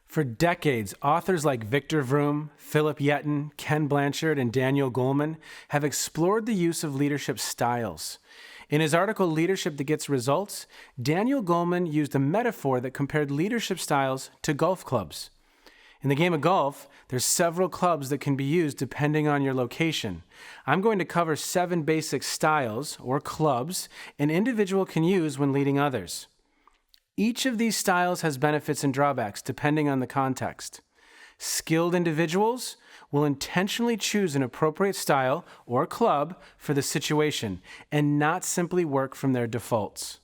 For decades, authors like Victor Vroom, Philip Yetton, Ken Blanchard, and Daniel Goleman have explored the use of leadership styles. In his article, Leadership That Gets Results, Daniel Goleman used a metaphor that compared leadership styles to golf clubs. In the game of golf, there's several clubs that can be used depending on your location. I'm going to cover 7 basic styles, or clubs, an individual can use when leading others. Each of these styles has benefits and drawbacks depending on the context. Skilled individuals will intentionally choose an appropriate style or club for the situation and not simply work from their defaults.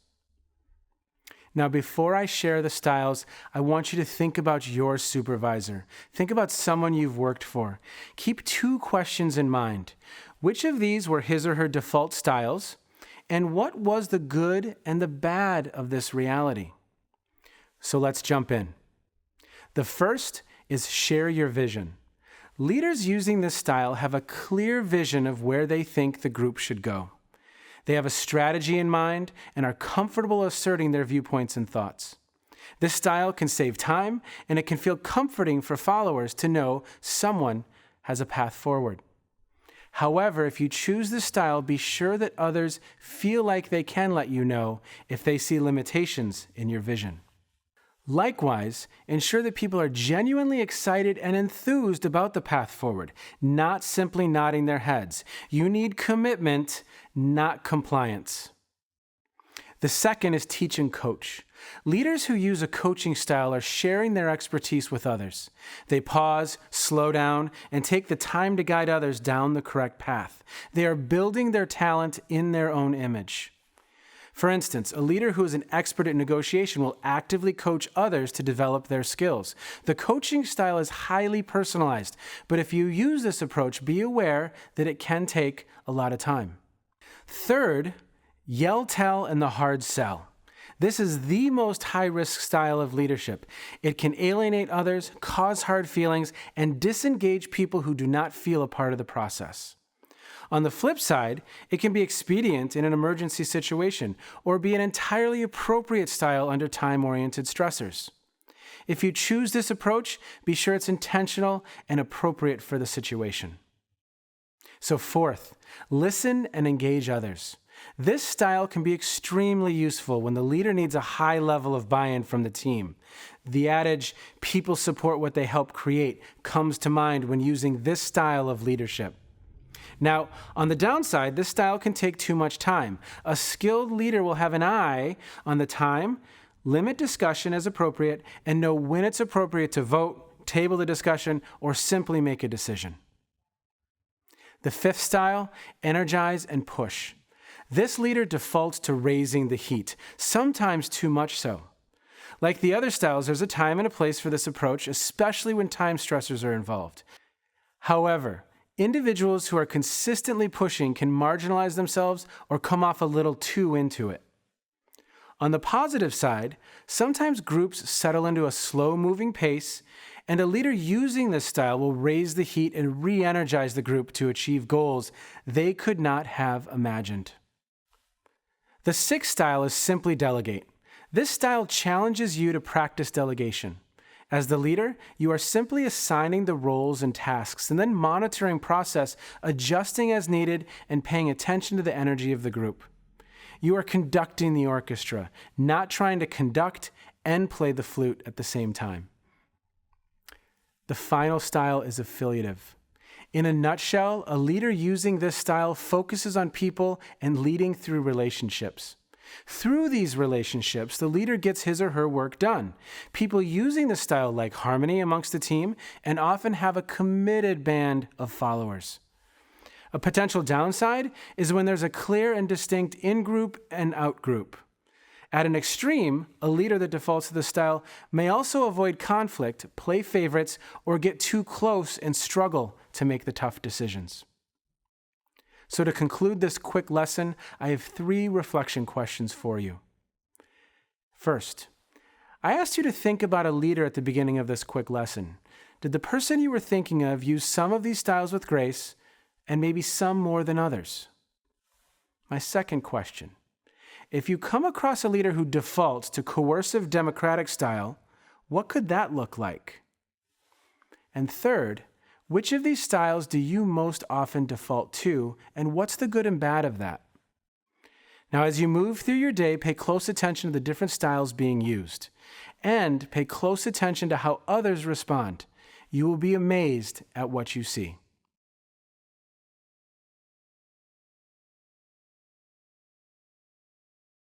Now, before I share the styles, I want you to think about your supervisor. Think about someone you've worked for. Keep 2 questions in mind. Which of these were his or her default styles? And what was the good and the bad of this reality? So let's jump in. The first is share your vision. Leaders using this style have a clear vision of where they think the group should go. They have a strategy in mind and are comfortable asserting their viewpoints and thoughts. This style can save time, and it can feel comforting for followers to know someone has a path forward. However, if you choose this style, be sure that others feel like they can let you know if they see limitations in your vision. Likewise, ensure that people are genuinely excited and enthused about the path forward, not simply nodding their heads. You need commitment, not compliance. The second is teach and coach. Leaders who use a coaching style are sharing their expertise with others. They pause, slow down, and take the time to guide others down the correct path. They are building their talent in their own image. For instance, a leader who is an expert at negotiation will actively coach others to develop their skills. The coaching style is highly personalized, but if you use this approach, be aware that it can take a lot of time. Third, yell, tell, and the hard sell. This is the most high-risk style of leadership. It can alienate others, cause hard feelings, and disengage people who do not feel a part of the process. On the flip side, it can be expedient in an emergency situation or be an entirely appropriate style under time-oriented stressors. If you choose this approach, be sure it's intentional and appropriate for the situation. So fourth, listen and engage others. This style can be extremely useful when the leader needs a high level of buy-in from the team. The adage, people support what they help create, comes to mind when using this style of leadership. Now, on the downside, this style can take too much time. A skilled leader will have an eye on the time, limit discussion as appropriate, and know when it's appropriate to vote, table the discussion, or simply make a decision. The fifth style, energize and push. This leader defaults to raising the heat, sometimes too much so. Like the other styles, there's a time and a place for this approach, especially when time stressors are involved. However, individuals who are consistently pushing can marginalize themselves or come off a little too into it. On the positive side, sometimes groups settle into a slow-moving pace, and a leader using this style will raise the heat and re-energize the group to achieve goals they could not have imagined. The sixth style is simply delegate. This style challenges you to practice delegation. As the leader, you are simply assigning the roles and tasks and then monitoring process, adjusting as needed, and paying attention to the energy of the group. You are conducting the orchestra, not trying to conduct and play the flute at the same time. The final style is affiliative. In a nutshell, a leader using this style focuses on people and leading through relationships. Through these relationships, the leader gets his or her work done. People using the style like harmony amongst the team and often have a committed band of followers. A potential downside is when there's a clear and distinct in-group and out-group. At an extreme, a leader that defaults to the style may also avoid conflict, play favorites, or get too close and struggle to make the tough decisions. So to conclude this quick lesson, I have 3 reflection questions for you. First, I asked you to think about a leader at the beginning of this quick lesson. Did the person you were thinking of use some of these styles with grace, and maybe some more than others? My second question, if you come across a leader who defaults to coercive democratic style, What could that look like? And third, which of these styles do you most often default to, and what's the good and bad of that? Now, as you move through your day, pay close attention to the different styles being used, and pay close attention to how others respond. You will be amazed at what you see.